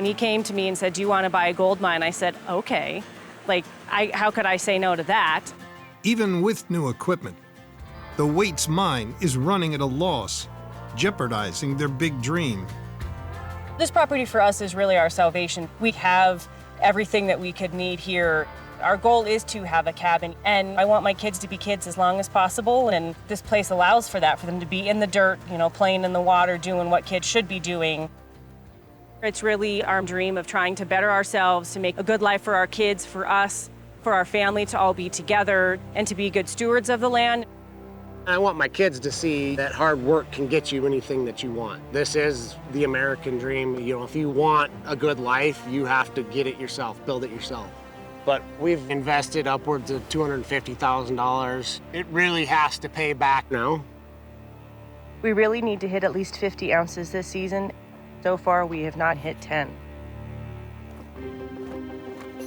And he came to me and said, "Do you want to buy a gold mine?" I said, "Okay." Like, how could I say no to that? Even with new equipment, the Waits mine is running at a loss, jeopardizing their big dream. This property for us is really our salvation. We have everything that we could need here. Our goal is to have a cabin, and I want my kids to be kids as long as possible, and this place allows for that, for them to be in the dirt, you know, playing in the water, doing what kids should be doing. It's really our dream of trying to better ourselves, to make a good life for our kids, for us, for our family to all be together, and to be good stewards of the land. I want my kids to see that hard work can get you anything that you want. This is the American dream. You know, if you want a good life, you have to get it yourself, build it yourself. But we've invested upwards of $250,000. It really has to pay back now. We really need to hit at least 50 ounces this season. So far, we have not hit 10.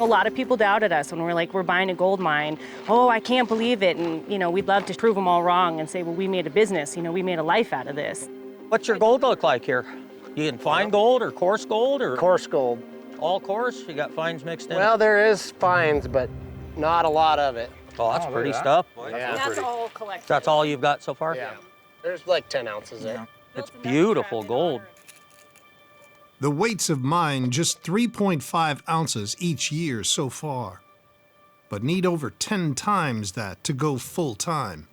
A lot of people doubted us when we're buying a gold mine. Oh, I can't believe it. And, you know, we'd love to prove them all wrong and say, well, we made a business. You know, we made a life out of this. What's your gold look like here? You can fine gold or coarse gold or? Coarse gold. All coarse? You got fines mixed in? Well, there is fines, but not a lot of it. Oh, that's pretty stuff. Yeah. And that's all collected. That's all you've got so far? Yeah. There's like 10 ounces there. It's beautiful gold. The Waits have mined just 3.5 ounces each year so far, but need over 10 times that to go full time.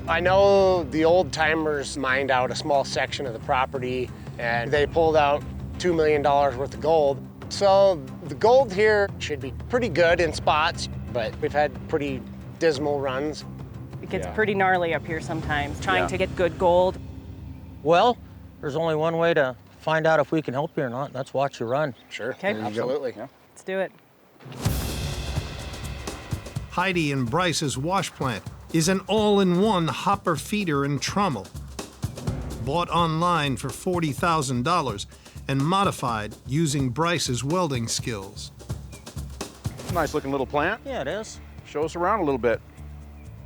I know the old timers mined out a small section of the property and they pulled out $2 million worth of gold. So the gold here should be pretty good in spots, but we've had pretty dismal runs. It gets pretty gnarly up here sometimes, trying to get good gold. Well, there's only one way to find out if we can help you or not, and that's watch you run. Sure, Okay. absolutely. Yeah. Let's do it. Heidi and Bryce's wash plant is an all-in-one hopper feeder and trommel. Bought online for $40,000 and modified using Bryce's welding skills. Nice looking little plant. Yeah, it is. Show us around a little bit.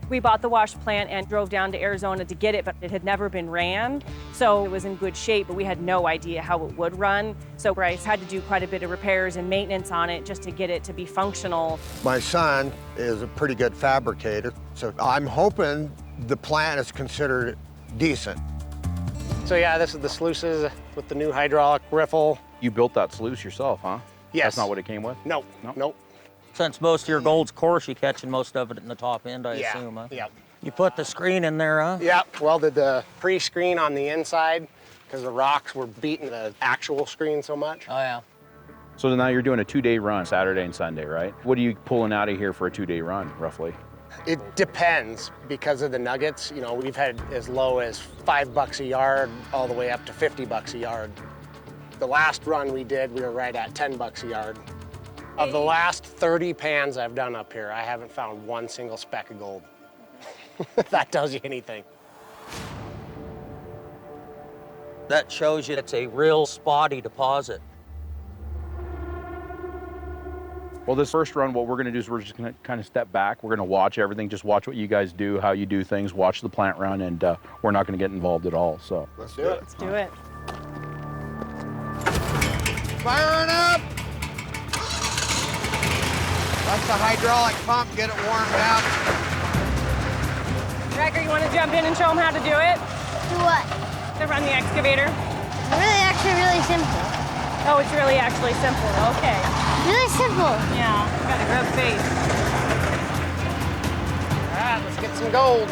We bought the wash plant and drove down to Arizona to get it, but it had never been ran. So it was in good shape, but we had no idea how it would run. So Bryce had to do quite a bit of repairs and maintenance on it just to get it to be functional. My son is a pretty good fabricator, so I'm hoping the plant is considered decent. So yeah, this is the sluices with the new hydraulic riffle. You built that sluice yourself, huh? Yes. That's not what it came with? Nope, nope. Since most of your gold's coarse, you're catching most of it in the top end, I assume, huh? Yep. You put the screen in there, huh? Yep, welded the pre-screen on the inside because the rocks were beating the actual screen so much. Oh, yeah. So now you're doing a 2-day run, Saturday and Sunday, right? What are you pulling out of here for a 2-day run, roughly? It depends because of the nuggets. You know, we've had as low as $5 a yard all the way up to $50 a yard. The last run we did, we were right at $10 a yard. Of the last 30 pans I've done up here, I haven't found one single speck of gold. If that tells you anything. That shows you it's a real spotty deposit. Well, this first run, what we're gonna do is we're just gonna kind of step back. We're gonna watch everything, just watch what you guys do, how you do things, watch the plant run, and we're not gonna get involved at all, so. Let's do it. Let's do it. Firing up! That's the hydraulic pump, get it warmed up. Gregor, you want to jump in and show them how to do it? Do what? To run the excavator? Really simple. Oh, it's really actually simple. Okay. Really simple. Yeah, got a grub face. All right, let's get some gold.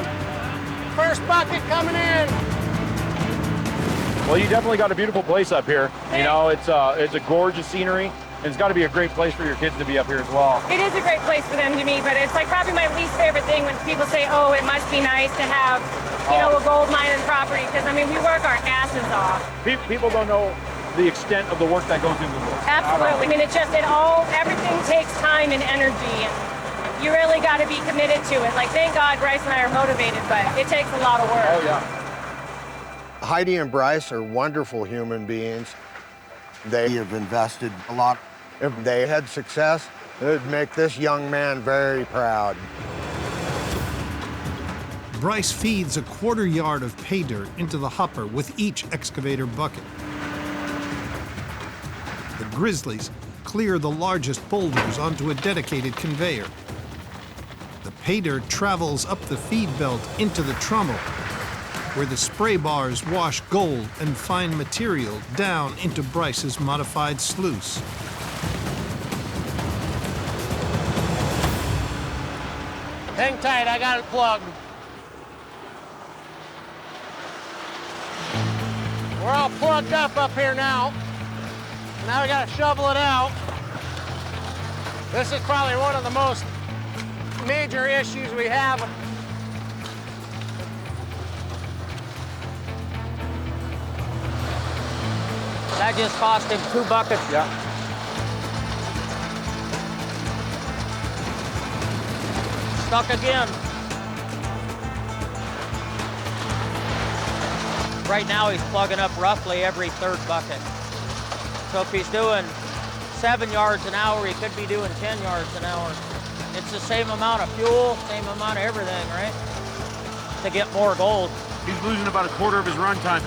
First bucket coming in. Well, you definitely got a beautiful place up here. You know, it's a gorgeous scenery. And it's got to be a great place for your kids to be up here as well. It is a great place for them to meet, but it's like probably my least favorite thing when people say, oh, it must be nice to have, you know, a gold mine and property, because, I mean, we work our asses off. People don't know the extent of the work that goes into this. Absolutely. I mean, everything takes time and energy, and you really got to be committed to it. Like, thank God Bryce and I are motivated, but it takes a lot of work. Oh, yeah. Heidi and Bryce are wonderful human beings. They have invested a lot. If they had success, it would make this young man very proud. Bryce feeds a quarter yard of pay dirt into the hopper with each excavator bucket. The grizzlies clear the largest boulders onto a dedicated conveyor. The pay dirt travels up the feed belt into the trommel, where the spray bars wash gold and fine material down into Bryce's modified sluice. Hang tight, I got it plugged. We're all plugged up here now. Now we gotta shovel it out. This is probably one of the most major issues we have. That just cost him 2 buckets. Yeah. Stuck again. Right now he's plugging up roughly every 3rd bucket. So if he's doing 7 yards an hour, he could be doing 10 yards an hour. It's the same amount of fuel, same amount of everything, right? To get more gold. He's losing about a quarter of his run time.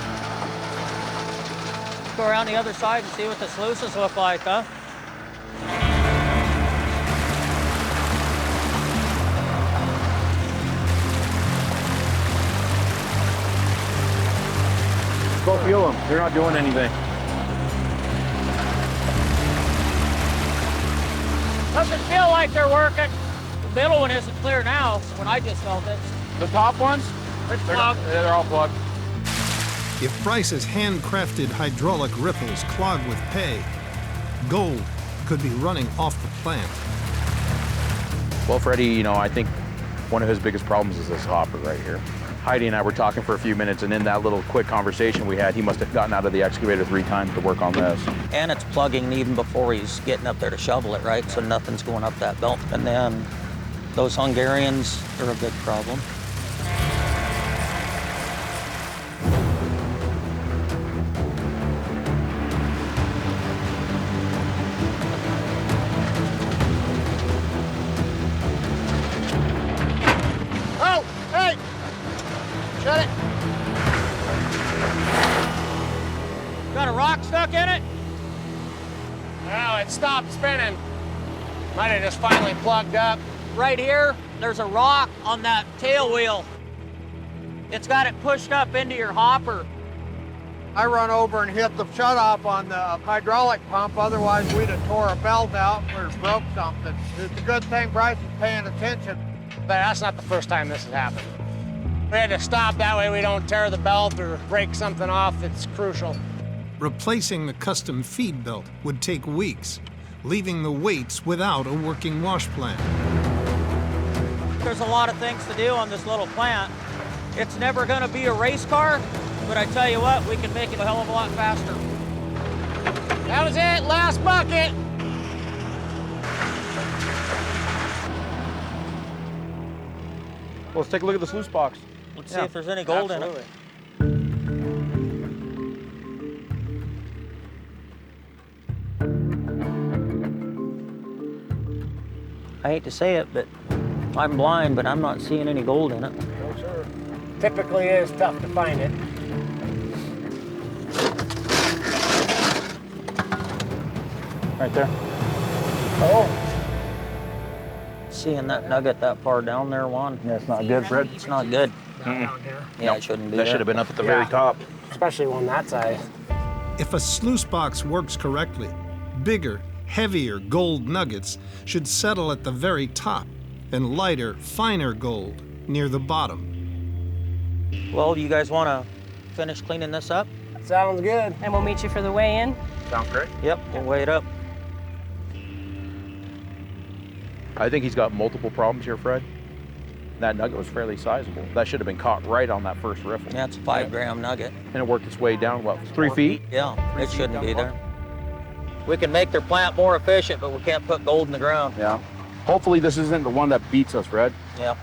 Go around the other side and see what the sluices look like, huh? Go feel them. They're not doing anything. Doesn't feel like they're working. The middle one isn't clear now, when I just felt it. The top ones? They're all plugged. If Bryce's handcrafted hydraulic ripples clog with pay, gold could be running off the plant. Well, Freddy, you know, I think one of his biggest problems is this hopper right here. Heidi and I were talking for a few minutes, and in that little quick conversation we had, he must have gotten out of the excavator 3 times to work on this. And it's plugging even before he's getting up there to shovel it, right? So nothing's going up that belt. And then those Hungarians are a big problem. Oh, hey! Shut it. Got a rock stuck in it? Oh, it stopped spinning. Might have just finally plugged up. Right here, there's a rock on that tail wheel. It's got it pushed up into your hopper. I run over and hit the shutoff on the hydraulic pump, otherwise we'd have tore a belt out or broke something. It's a good thing Bryce is paying attention. But that's not the first time this has happened. We had to stop, that way we don't tear the belt or break something off that's crucial. Replacing the custom feed belt would take weeks, leaving the weights without a working wash plant. There's a lot of things to do on this little plant. It's never gonna be a race car, but I tell you what, we can make it a hell of a lot faster. That was it, last bucket. Well, let's take a look at the sluice box. Let's see if there's any gold in it. I hate to say it, but I'm blind, but I'm not seeing any gold in it. No, sir. Typically it is tough to find it. Right there. Oh. Seeing that nugget that far down there, Juan? Yeah, it's not good, Fred. It's not good. Down here. Yeah, it shouldn't be That there. should have been up at the very top. Especially one that size. If a sluice box works correctly, bigger, heavier gold nuggets should settle at the very top, and lighter, finer gold near the bottom. Well, you guys want to finish cleaning this up? Sounds good. And we'll meet you for the weigh-in. Sounds great. Yep, we'll weigh it up. I think he's got multiple problems here, Fred. That nugget was fairly sizable. That should have been caught right on that first riffle. Yeah, it's a 5-gram nugget. And it worked its way down, what, 3 feet? Yeah, it shouldn't be there. We can make their plant more efficient, but we can't put gold in the ground. Yeah. Hopefully this isn't the one that beats us, Fred. Yeah.